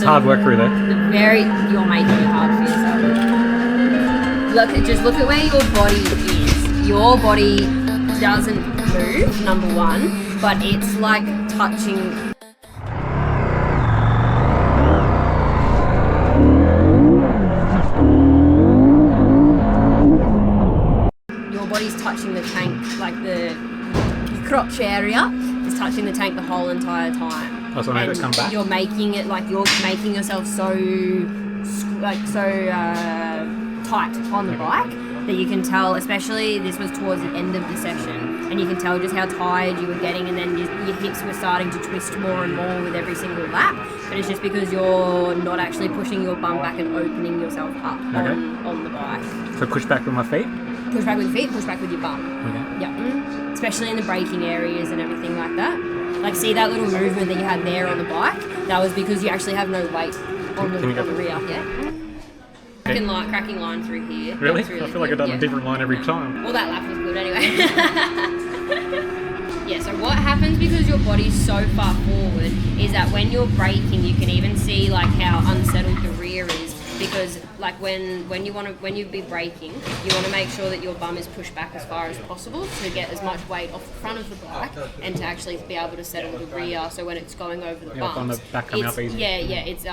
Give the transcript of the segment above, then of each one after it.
hard work through there. You're making it hard for yourself. Just look at where your body is. Your body doesn't move, number one, but it's like touching. Your body's touching the tank, like the crotch area is touching the tank the whole entire time. Oh, so when it come back? You're making it like you're making yourself so tight on the bike that you can tell, especially this was towards the end of the session, and you can tell just how tired you were getting, and then your hips were starting to twist more and more with every single lap. But it's just because you're not actually pushing your bum back and opening yourself up on the bike. So push back with my feet? Push back with your feet, push back with your bum. Okay. Yep. Especially in the braking areas and everything like that. Like, see that little movement that you had there on the bike? That was because you actually have no weight on the rear. Yeah. Cracking line through here. Really? I feel like I've done a different line every time. Well, that lap was good anyway. Yeah, so what happens because your body's so far forward is that when you're braking, you can even see like how unsettled the rear is, because like when you be braking, you want to make sure that your bum is pushed back as far as possible to get as much weight off the front of the bike and to actually be able to settle the rear. So when it's going over the bumps, on the back coming up easy. It's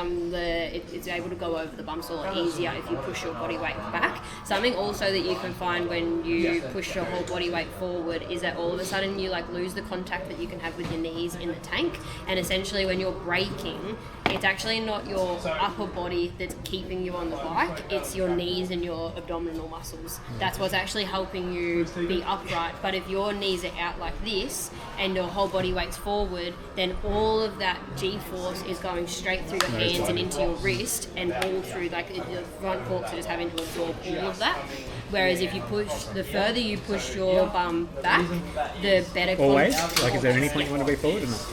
able to go over the bumps a lot easier if you push your body weight back. Something also that you can find when you push your whole body weight forward is that all of a sudden you like lose the contact that you can have with your knees in the tank, and essentially when you're braking, it's actually not your upper body that's keeping you on the bike, it's your knees and your abdominal muscles. That's what's actually helping you be upright. But if your knees are out like this and your whole body weight's forward, then all of that G-force is going straight through your hands and into your wrist and all through, like the front forks are just having to absorb all of that. Whereas if you the further you push your bum back, the better. Always? Like, is there any point you want to be forward or not?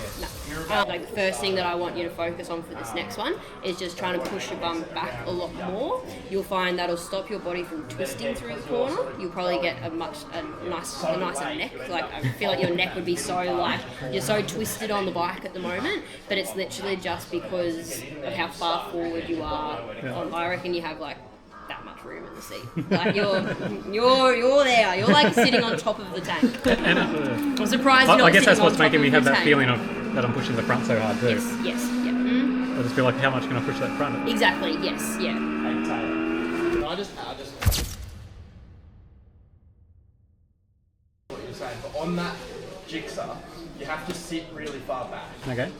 No. Like the first thing that I want you to focus on for this next one is just trying to push your bum back a lot more. You'll find that'll stop your body from twisting through the corner. You'll probably get a nicer neck. Like, I feel like your neck would be so you're so twisted on the bike at the moment, but it's literally just because of how far forward you are. I reckon you have like that much room in the seat. Like you're there. You're like sitting on top of the tank. I'm surprised you're not. I guess that's what's sitting on making me top have of the that tank. feeling of that I'm pushing the front so hard too. Yes, yeah. I just feel like, how much can I push that front? Exactly. Yes, yeah. Hey Tayla, can I just what you're saying, but on that jigsaw, you have to sit really far back. Okay.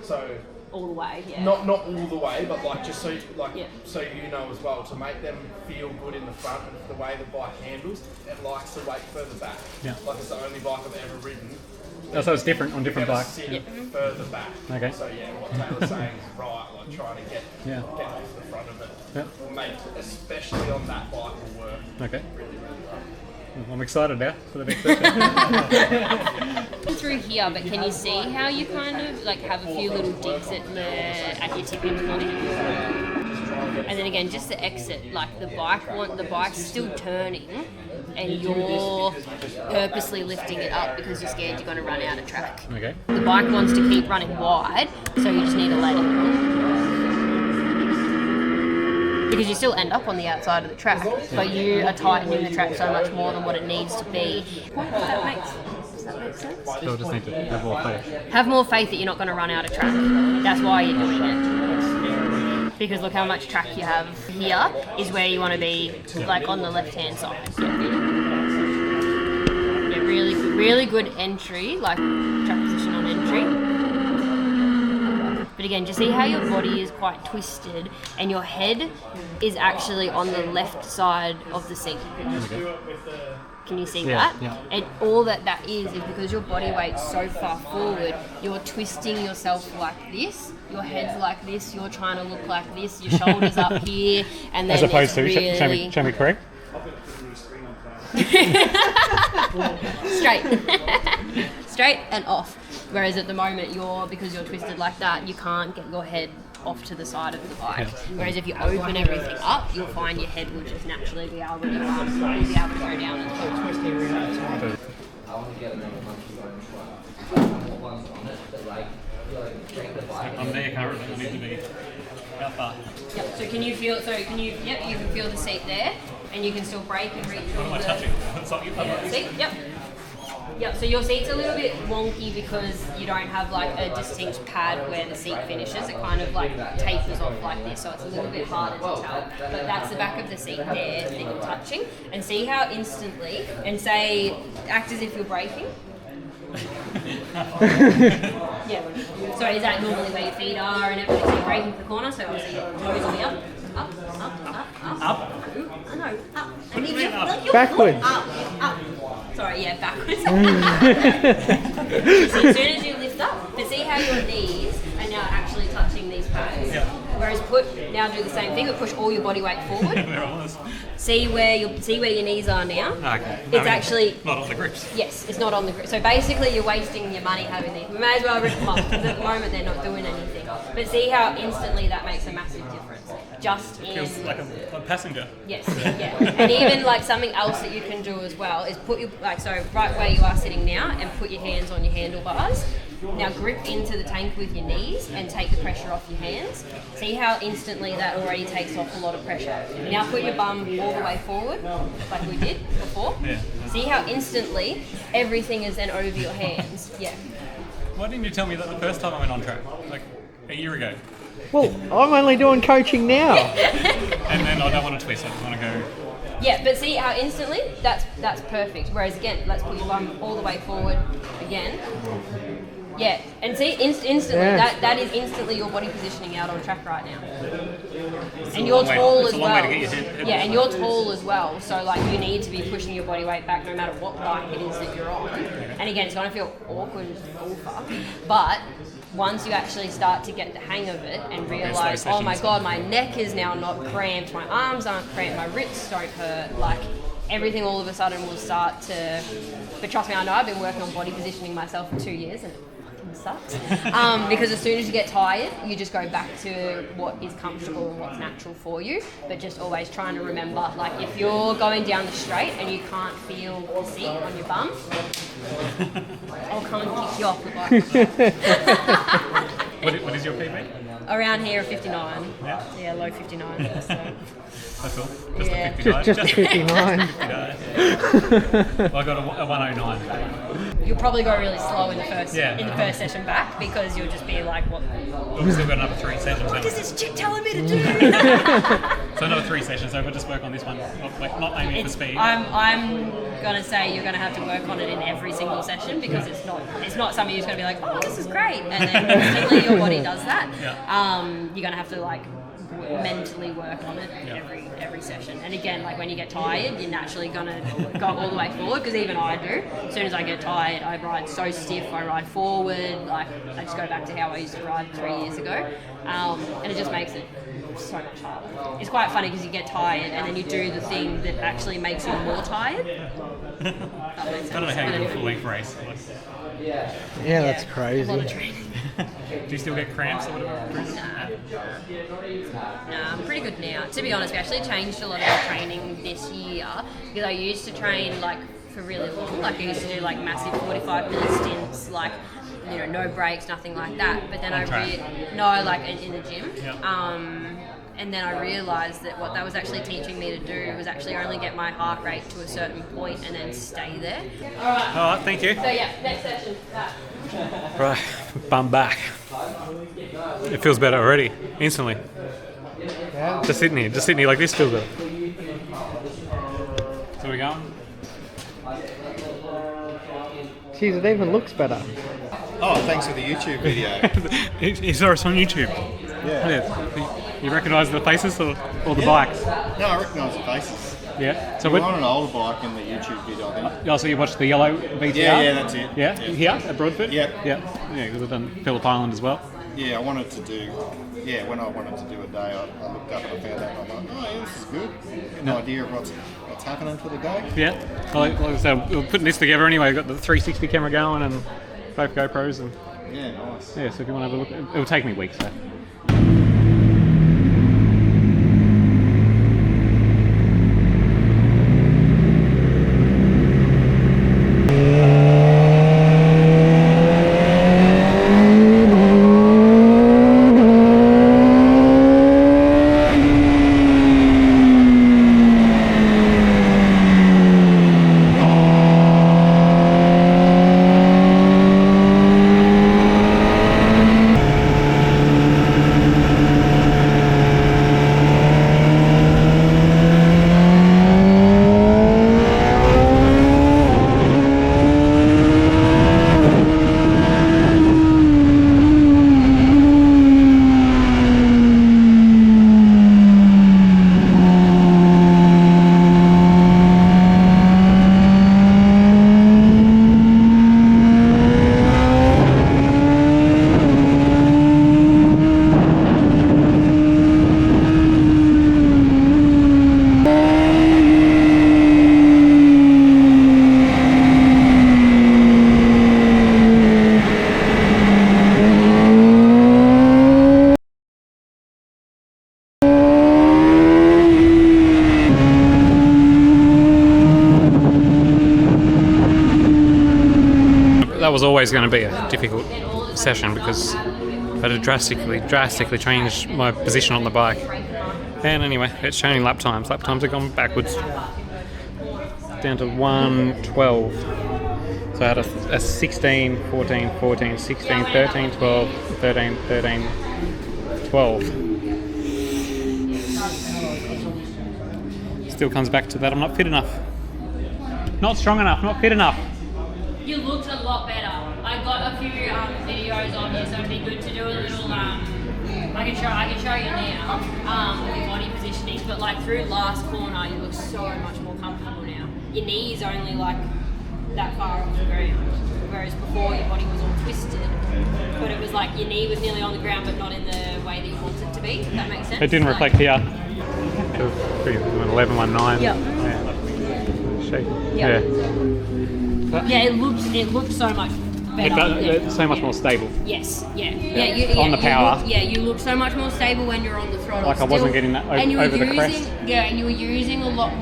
So All the way, yeah. not all the way, but like just so so you know as well, to make them feel good in the front and the way the bike handles, it likes to weight further back. Yeah. Like it's the only bike I've ever ridden. Oh, so it's different on different bikes. Sit further back. Okay. So yeah, what Taylor's saying is right. Like trying to get off the front of it. Yeah. Will make, especially on that bike, will work. Okay. Really well. I'm excited now for the next session. Through here, but can you see how you kind of like have a few little digs at your tipping point? And then again, just the exit, like the bike's still turning, and you're purposely lifting it up because you're scared you're going to run out of track. Okay. The bike wants to keep running wide, so you just need to let it. Because you still end up on the outside of the track, but you are tightening the track so much more than what it needs to be. Does that make sense? So I just need to have more faith. Have more faith that you're not going to run out of track. That's why you're doing it. Because look how much track you have here is where you want to be, like on the left-hand side. Yeah, really good entry, like track position on entry. But again, just see how your body is quite twisted and your head is actually on the left side of the seat. Okay. Can you see that? Yeah. And all that is because your body weight's so far forward, you're twisting yourself like this, your head's like this, you're trying to look like this, your shoulders up here, and then As opposed to, really... show me correct? Straight and off. Whereas at the moment, because you're twisted like that, you can't get your head off to the side of the bike. Yeah. Whereas if you open everything up, you'll find your head will just naturally be able to go down as well. I want to get another monkey going as well. Ones on it, but like I'm there currently. I need to be how far? Yep. So can you feel? So can you? Yep. You can feel the seat there, and you can still brake and reach. What am I touching? It's like Seat. Yep. Yep, so your seat's a little bit wonky because you don't have like a distinct pad where the seat finishes. It kind of like tapers off like this, so it's a little bit harder to tell. But that's the back of the seat there that you're touching. And see how instantly, and say, act as if you're braking. Yeah. So is that normally where your feet are and everything? So you're braking for the corner, so obviously your toes will be up. Up. Up? No, up. And do you mean up? Backwards. Up. Sorry, yeah, backwards. So as soon as you lift up, but see how your knees are now actually touching these pads. Yeah. Whereas now do the same thing, but push all your body weight forward. There I was. See where your knees are now. Okay. It's actually not on the grips. Yes, it's not on the grip. So basically, you're wasting your money having these. We may as well rip them off because at the moment they're not doing anything. But see how instantly that makes a massive difference. Just in Feels like a passenger. Yes, yeah. And even like something else that you can do as well is put your right where you are sitting now and put your hands on your handlebars. Now grip into the tank with your knees and take the pressure off your hands. See how instantly that already takes off a lot of pressure. Now put your bum all the way forward, like we did before. Yeah. See how instantly everything is then over your hands. Yeah. Why didn't you tell me that the first time I went on track, like a year ago? Well, I'm only doing coaching now. And then I don't want to twist. I just want to go. Yeah, but see how instantly that's perfect. Whereas again, let's put your bum all the way forward again. Yeah, and see instantly that is instantly your body positioning out on track right now. And you're tall as well. Yeah, and you're tall as well. So like you need to be pushing your body weight back no matter what bike it is that you're on. And again, it's gonna feel awkward as all fuck, but once you actually start to get the hang of it and realise, oh my god, my neck is now not cramped, my arms aren't cramped, my wrists don't hurt, like everything all of a sudden will start to. But trust me, I know I've been working on body positioning myself for 2 years and it fucking sucks. Because as soon as you get tired, you just go back to what is comfortable and what's natural for you. But just always trying to remember, like if you're going down the straight and you can't feel the seat on your bum, I'll come and kick you off the bike. What is your PB? Around here, 59. Yeah, low 59. So. That's all. Yeah. The 59. Just 59. 59. Well, I got a 109. You'll probably go really slow in the first Yeah. session back because you'll just be like, what? We've still got another 3 sessions. What is this chick telling me to do? So another 3 sessions, so we'll just work on this one. Not aiming for speed. I'm gonna say you're gonna have to work on it in every single session because it's not something you're just gonna be like, oh, this is great, and then instantly your body does that. Yeah. You're gonna have to like mentally work on it every session. And again, like when you get tired, you're naturally gonna go all the way forward because even I do. As soon as I get tired, I ride so stiff. I ride forward. Like I just go back to how I used to ride 3 years ago, and it just makes it so much harder. It's quite funny because you get tired and then you do the thing that actually makes you more tired. I don't know how you do a full length race. Yeah, that's crazy. A lot of training. Do you still get cramps or whatever? Nah, I'm pretty good now. To be honest, we actually changed a lot of our training this year because I used to train like for really long. Like I used to do like massive 45-minute stints, like no breaks, nothing like that. But then in the gym. Yeah. And then I realised that what that was actually teaching me to do was actually only get my heart rate to a certain point and then stay there. All right, thank you. So yeah, next session. Right, bum back. It feels better already, instantly. Yeah. Just sitting here like this feels better. So we're going? Jeez, it even looks better. Oh, thanks for the YouTube video. He saw us on YouTube. Yeah. You recognise the faces or the bikes? No, I recognise the faces. Yeah. So You're on an older bike in the YouTube video, I think. Also, you watched the yellow VTR? Yeah, that's it. Yeah, here at Broadford? Yeah. Yeah, because I've done Phillip Island as well. Yeah, when I wanted to do a day, I looked up and I found out, and I'm like, oh, yeah, this is good. An idea of what's happening for the day. Yeah. Well, like I said, we're putting this together anyway. We've got the 360 camera going and both GoPros. And Yeah, nice. yeah, so if you want to have a look, it'll take me weeks though. was always going to be a difficult session because I had to drastically change my position on the bike. And anyway, it's showing lap times. Lap times have gone backwards down to 1:12. So I had a 16, 14, 14, 16, 13, 12, 13, 13, 12. Still comes back to that I'm not fit enough. Not strong enough, not fit enough. You looked a lot better. I got a few videos of you, so it'd be good to do a little. I can show you now with your body positioning. But like through last corner, you look so much more comfortable now. Your knee is only like that far off the ground, whereas before your body was all twisted. But it was like your knee was nearly on the ground, but not in the way that you want it to be. If that makes sense. It didn't reflect here. 11:19. Yep. Yeah. Shape. Yep. Yeah. Yeah, it looked so much better. It's so much more stable. Yes, yeah. On the power. You look so much more stable when you're on the throttle. Like I wasn't getting that over the crest. Yeah, and you were using a lot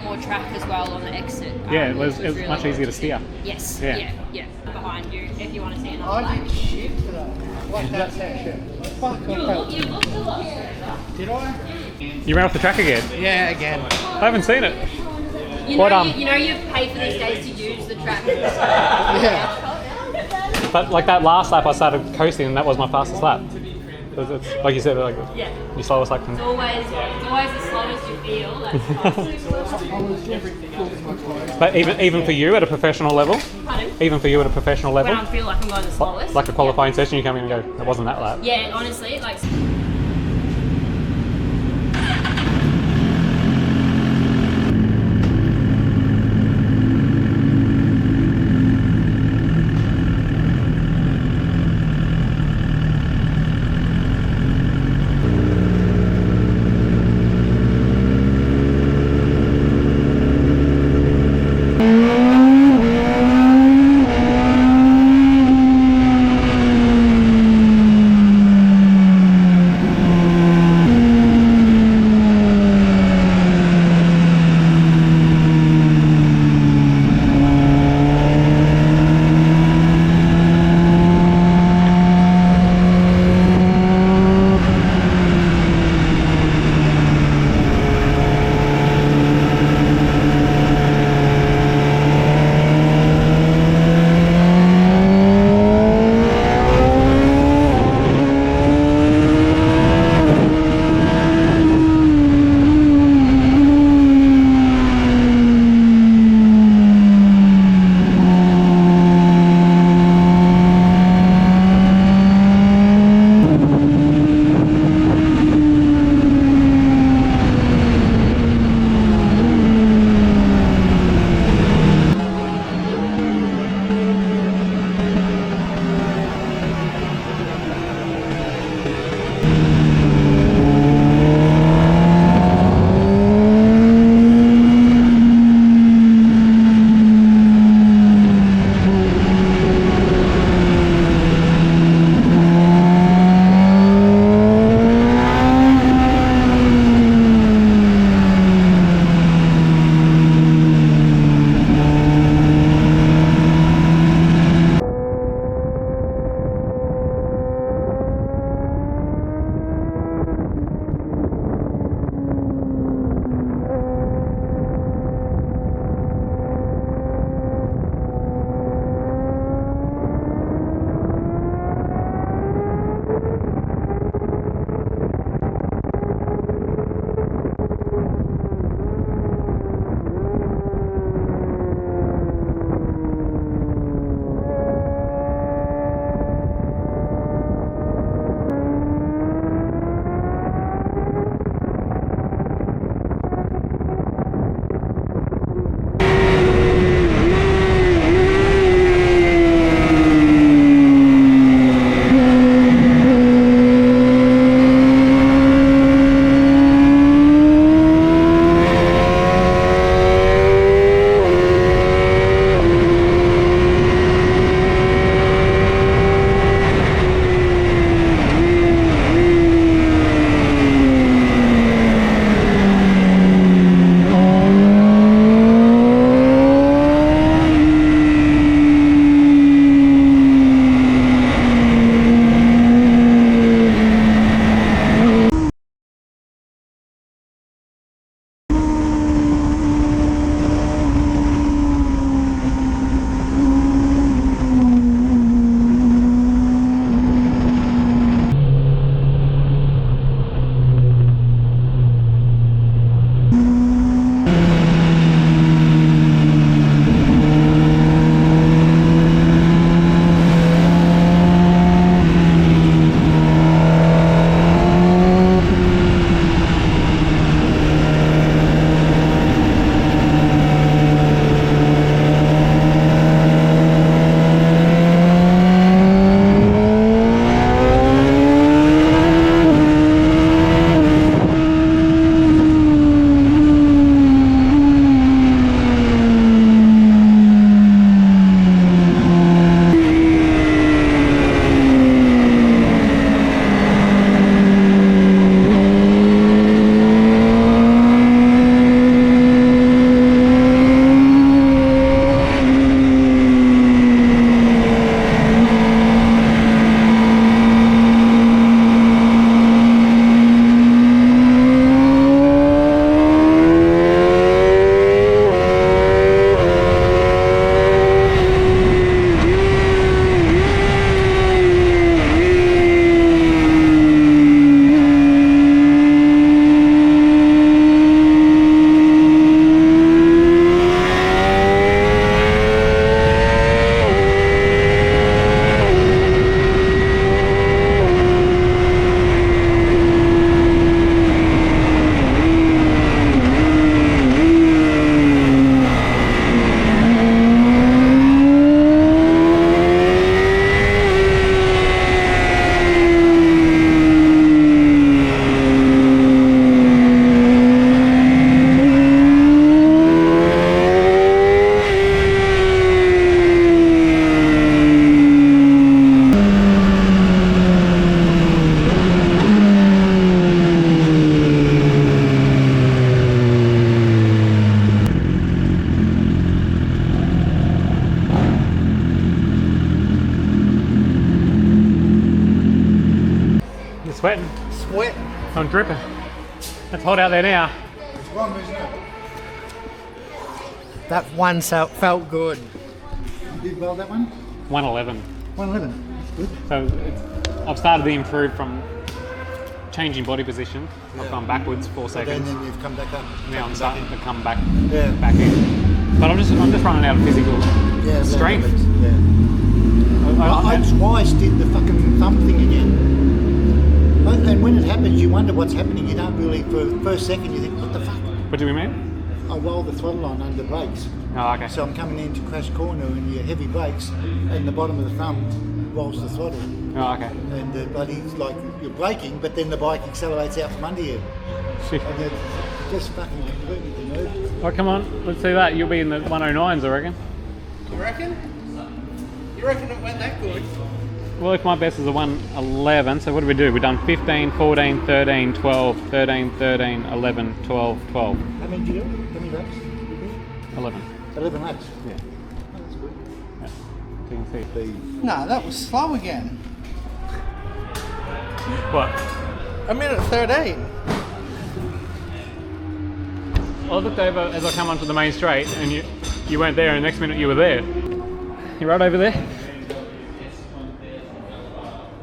more track as well on the exit. Yeah, it was really much easier to steer. Yes, Yeah. yeah. Behind you, if you want to see another I lap. did shit today. Like that section. Fuck, I felt. You looked a lot better. Did I? You ran off the track again. Yeah, again. I haven't seen it. You know you pay for these days to use the track. Yeah. But like that last lap, I started coasting, and that was my fastest lap. It's, like you said, like Yeah. your slowest lap. It's always the slowest you feel. That's But even for you at a professional level, Pardon? even for you at a professional level, When I feel like I'm going the slowest. like a qualifying session, you come in and go, that wasn't that lap. Yeah, honestly, like. Sweating. Sweat. I'm dripping. It's hot out there now. It's wrong, isn't it? That one felt good. You did well that one? 111. 111. That's good. So I've started to improve from changing body position. I've gone backwards 4 seconds. Then you've come back up. Now I'm starting to come back Yeah. back in. But I'm just running out of physical Yeah, strength. Yeah. I twice did the fucking thumb thing again. And when it happens, you wonder what's happening. You don't really, for the first second, you think, what the fuck? What do we mean? I roll the throttle on under brakes. Oh, okay. So I'm coming into crash corner and your heavy brakes, and the bottom of the thumb rolls the throttle. Oh, okay. And the buddy's like, you're braking, but then the bike accelerates out from under you. Shit. And it's just fucking completely denuded. Oh, come on. Let's see that. You'll be in the 109s, I reckon. You reckon? You reckon it went that good? Well, if my best is a 111, so what do we do? We've done 15, 14, 13, 12, 13, 13, 11, 12, 12. How many did you do? How many laps? 11. 11 laps. Yeah. Oh, that's good. Yeah. So you can see. No, that was slow again. What? A minute 13. I looked over as I come onto the main straight and you weren't there, and the next minute you were there. You're right over there?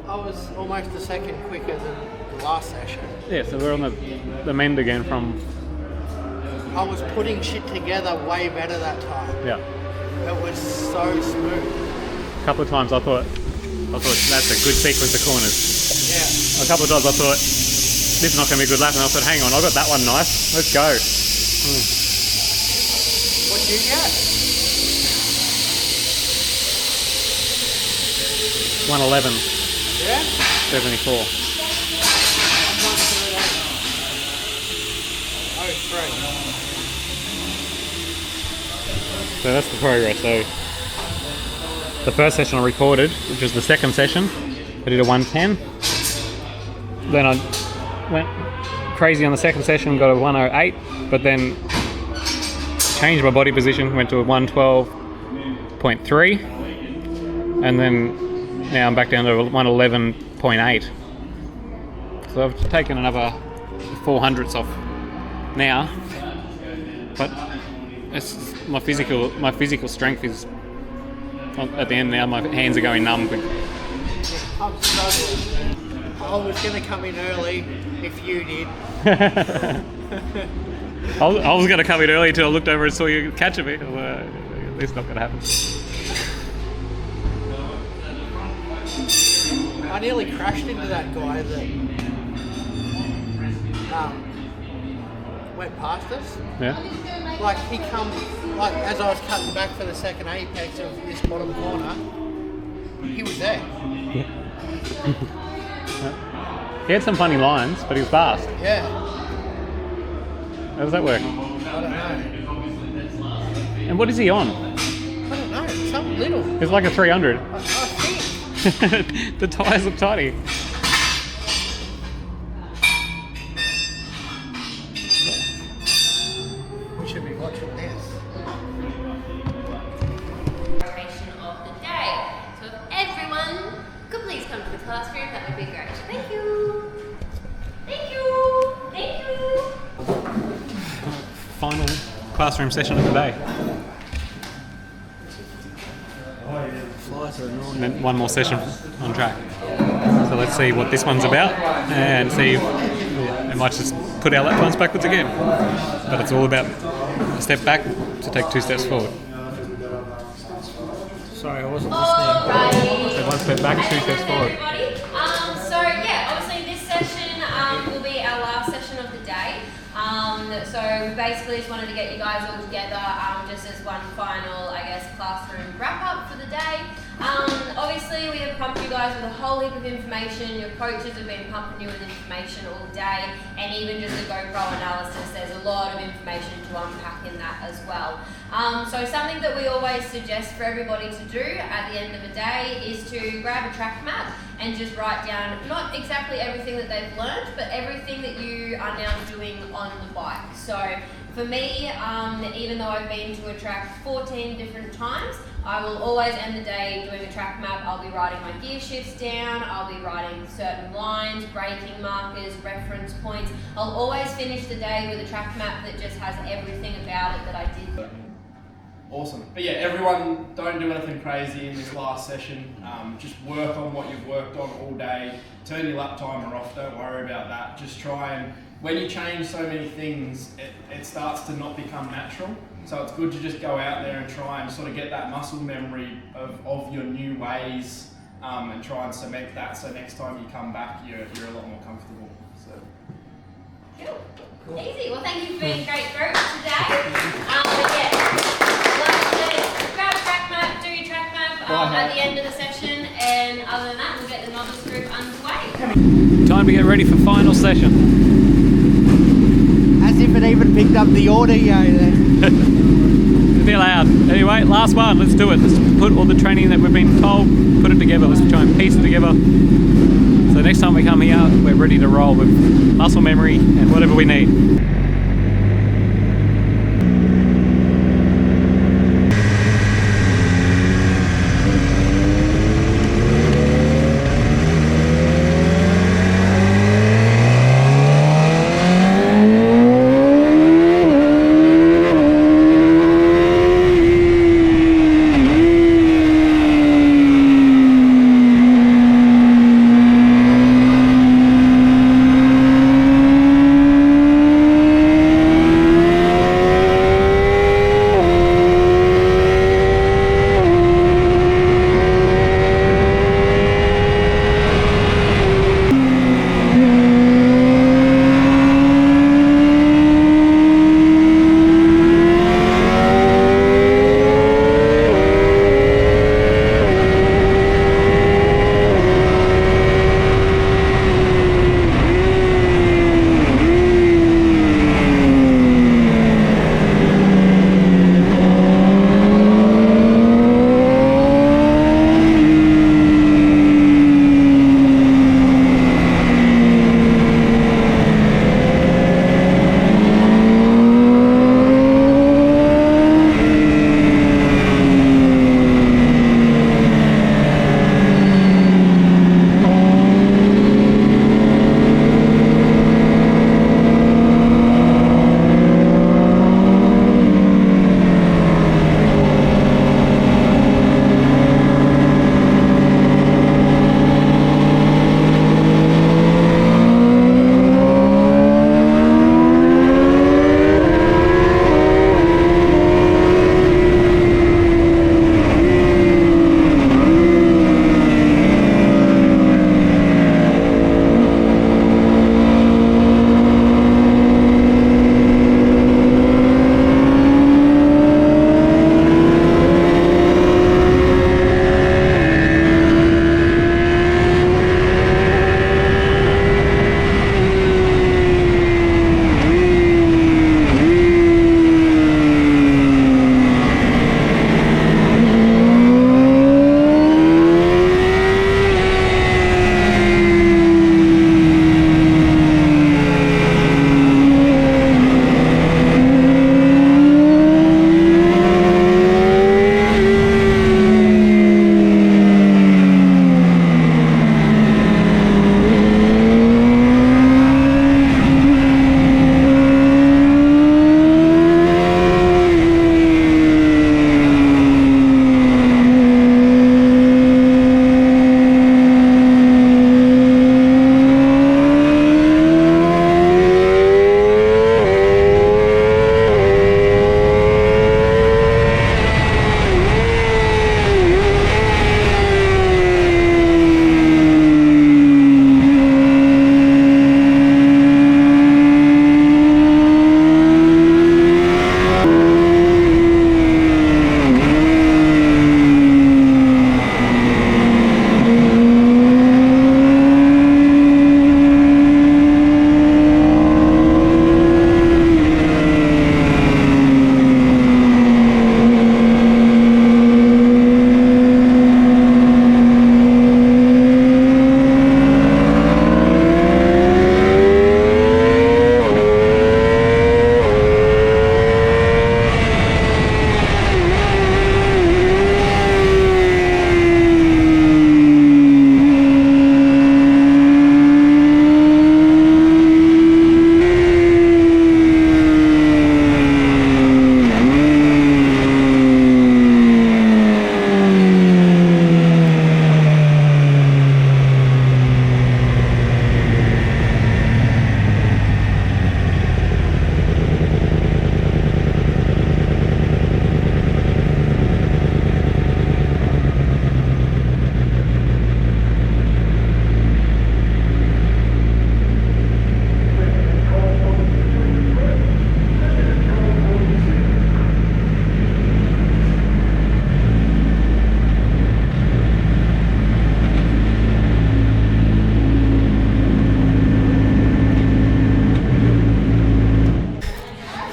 I was almost a second quicker than the last session. Yeah, so we're on the mend again from... I was putting shit together way better that time. Yeah. It was so smooth. A couple of times I thought that's a good sequence of corners. Yeah. A couple of times I thought, this is not going to be a good lap, and I thought, hang on, I got that one nice, let's go. What'd you get? 111, Yeah? 74. I'm 113. Oh, 3. So that's the progress. So the first session I recorded, which was the second session, I did a 110. Then I went crazy on the second session, got a 108, but then changed my body position, went to a 112.3, and then now I'm back down to 111.8. So I've taken another 400ths off now, but it's my physical strength is at the end now. My hands are going numb. I'm struggling. I was going to come in early if you did. I was going to come in early until I looked over and saw you catching me. It's not going to happen. I nearly crashed into that guy that went past us. Yeah. Like he comes, like as I was cutting back for the second apex of this bottom corner, he was there. He had some funny lines, but he was fast. Yeah. How does that work? I don't know. And what is he on? I don't know. Something little. It's like a 300. I think. The tyres look tiny. We should be watching this. Preparation of the day. So if everyone could please come to the classroom, that would be great. Thank you. Thank you. Thank you. Final classroom session of the day. And then one more session on track. So let's see what this one's about and see if we might just put our lap times backwards again. But it's all about a step back to take 2 steps forward. Sorry, I wasn't listening. Alrighty. So 1 step back, 2 steps forward. Everybody. So yeah, obviously this session will be our last session of the day. So we basically just wanted to get you guys all together just as one final, I guess, classroom wrap up for the day. Obviously we have pumped you guys with a whole heap of information. Your coaches have been pumping you with information all day, and even just the GoPro analysis, there's a lot of information to unpack in that as well. So something that we always suggest for everybody to do at the end of the day is to grab a track map and just write down not exactly everything that they've learned, but everything that you are now doing on the bike. So for me, even though I've been to a track 14 different times, I will always end the day doing a track map. I'll be writing my gear shifts down, I'll be writing certain lines, braking markers, reference points. I'll always finish the day with a track map that just has everything about it that I did. Awesome. But yeah, everyone, don't do anything crazy in this last session. Just work on what you've worked on all day. Turn your lap timer off, don't worry about that. Just try and, when you change so many things, it starts to not become natural. So it's good to just go out there and try and sort of get that muscle memory of your new ways, and try and cement that, so next time you come back, you're a lot more comfortable. So. Cool. Easy. Well, thank you for being a great group today. But yeah, like I said, grab a track map, do your track map at the end of the session, and other than that, we'll get the novice group underway. Time to get ready for final session. As if it even picked up the audio there. A bit loud. Anyway, last one. Let's do it. Let's put all the training that we've been told, put it together. Let's try and piece it together. So next time we come here, we're ready to roll with muscle memory and whatever we need.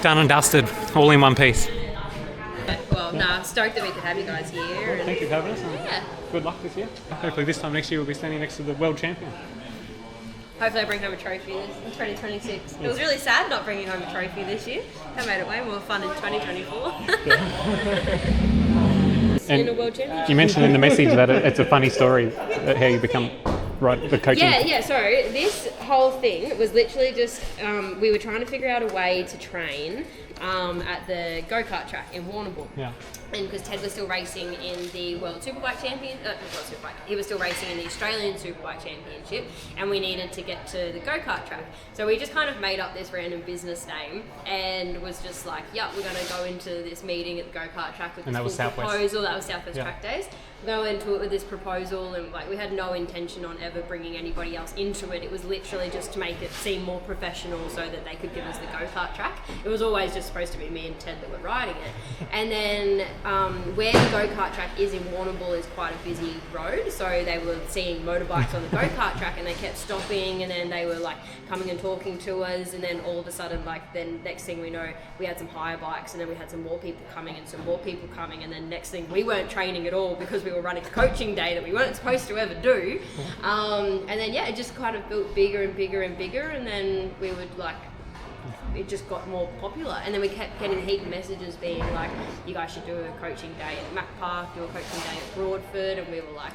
done and dusted, all in one piece. Well, nah, stoked that we could have you guys here. And Thank you for having us. yeah. Good luck this year. Hopefully this time next year we'll be standing next to the world champion. Hopefully I bring home a trophy in 2026. It was really sad not bringing home a trophy this year. That made it way more fun in 2024. In a world championship. You mentioned in the message that it's a funny story how you become the coaching. Yeah, so this whole thing was literally just, we were trying to figure out a way to train at the go-kart track in Warrnambool. Yeah. And because Ted was still racing in the World Superbike he was still racing in the Australian Superbike Championship, and we needed to get to the go-kart track. So we just kind of made up this random business name and was just like, yeah, we're going to go into this meeting at the go-kart track with And this that was full Southwest. proposal. That was Southwest Yeah. Track Days. Go into it with this proposal, and like we had no intention on ever bringing anybody else into it. It was literally just to make it seem more professional so that they could give us the go-kart track. It was always just supposed to be me and Ted that were riding it. And then where the go-kart track is in Warrnambool is quite a busy road, so they were seeing motorbikes on the go-kart track, and they kept stopping, and then they were like coming and talking to us, and then all of a sudden, like, then next thing we know, we had some hire bikes, and then we had some more people coming, and some more people coming, and then next thing we weren't training at all because we were running a coaching day that we weren't supposed to ever do. And then yeah, it just kind of built bigger and bigger and bigger, and then we would like, it just got more popular, and then we kept getting a heap of messages being like, you guys should do a coaching day at Mac Park, do a coaching day at Broadford, and we were like,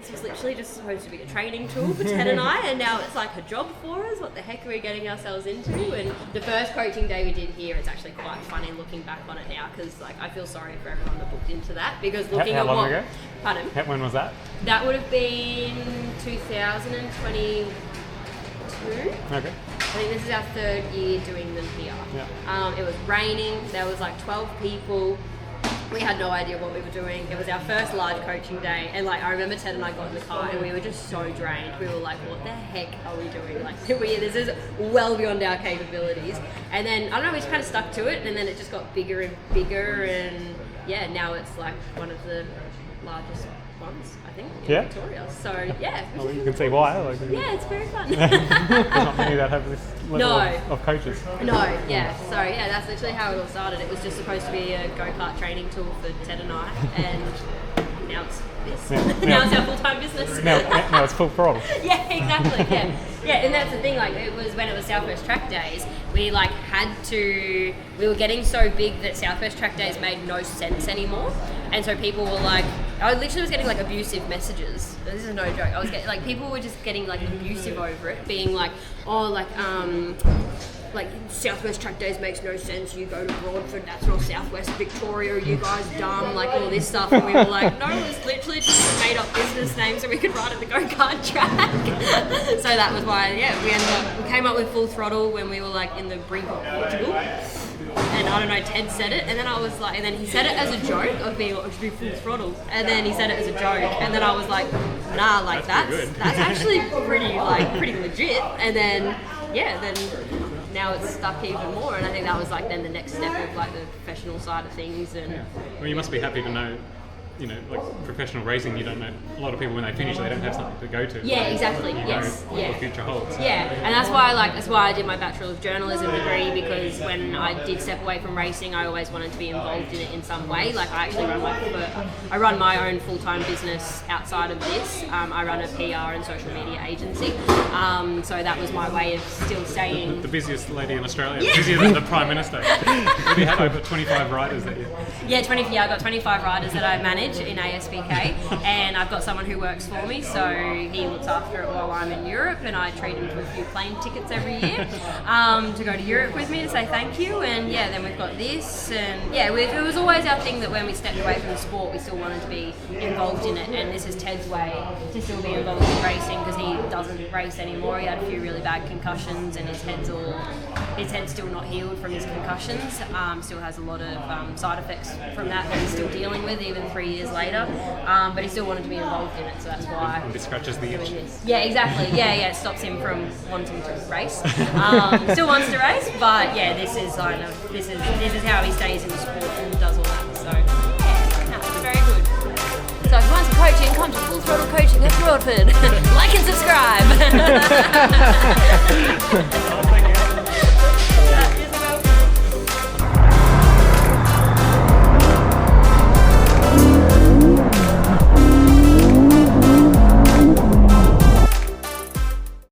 this was literally just supposed to be a training tool for Ted and I, and now it's like a job for us. What the heck are we getting ourselves into? And the first coaching day we did here, it's actually quite funny looking back on it now, because like I feel sorry for everyone that booked into that, because looking How at long what, ago? Pardon? When was that? That would have been 2022. Okay. I think this is our third year doing them here. Yeah. It was raining, there was like 12 people. We had no idea what we were doing. It was our first large coaching day, and like I remember Ted and I got in the car and we were just so drained. We were like, what the heck are we doing? Like this is well beyond our capabilities. And then I don't know, we just kind of stuck to it, and then it just got bigger and bigger, and yeah, now it's like one of the largest ones, I think, in Yeah. Victoria. So yeah. Well, you can see why. Like, Yeah, it's very fun. there's not many that have this level No. of coaches. No, yeah. So yeah, that's literally how it all started. It was just supposed to be a go-kart training tool for Ted and I, and now it's this. Yeah. Now it's our full-time business. Now it's full throttle. Yeah, exactly. Yeah, yeah, and that's the thing. Like, it was when it was Southwest Track Days. We like had to. We were getting so big that Southwest Track Days made no sense anymore, and so people were like, I literally was getting like abusive messages. This is no joke. I was getting like people were just getting like abusive over it, being like, oh, like Southwest Track Days makes no sense. You go to Broadford, that's not Southwest Victoria. You guys dumb, like all this stuff. And we were like, no, it was literally just a made up business name so we could ride at the go-kart track. So that was why, yeah, we came up with Full Throttle when we were like in the brink of Portugal. And I don't know, Ted said it, and then I was like, and then he said it as a joke of being, it should be Full Throttle, and then he said it as a joke, and then I was like, nah, like that's actually pretty legit, and then yeah, then now it's stuck even more, and I think that was like then the next step of like the professional side of things. And Well, you must be happy to know, you know, like professional racing, you don't know, a lot of people when they finish they don't have something to go to. yeah, exactly, You know yes, what yeah. the future holds. Yeah, and that's why I did my Bachelor of Journalism degree, because when I did step away from racing, I always wanted to be involved in it in some way. Like I actually run my own full-time business outside of this. I run a PR and social media agency, so that was my way of still staying. The busiest lady in Australia, busier than the Prime Minister. We had over 25 riders that year. Yeah, I've got 25 riders that I manage in ASBK, and I've got someone who works for me, so he looks after it while I'm in Europe, and I treat him to a few plane tickets every year to go to Europe with me to say thank you. And yeah, then we've got this, and yeah, it was always our thing that when we stepped away from the sport, we still wanted to be involved in it, and this is Ted's way to still be involved in racing, because he doesn't race anymore. He had a few really bad concussions, and his head's still not healed from his concussions. Still has a lot of side effects from that he's still dealing with even 3 years later. But he still wanted to be involved in it, so that's why. It scratches the itch. Yeah, exactly. Yeah, it stops him from wanting to race. Still wants to race, but yeah, this is how he stays in the sport and does all that. So yeah, no, it's very good. So if you want some coaching, come to Full Throttle Coaching at Broadford. Like and subscribe.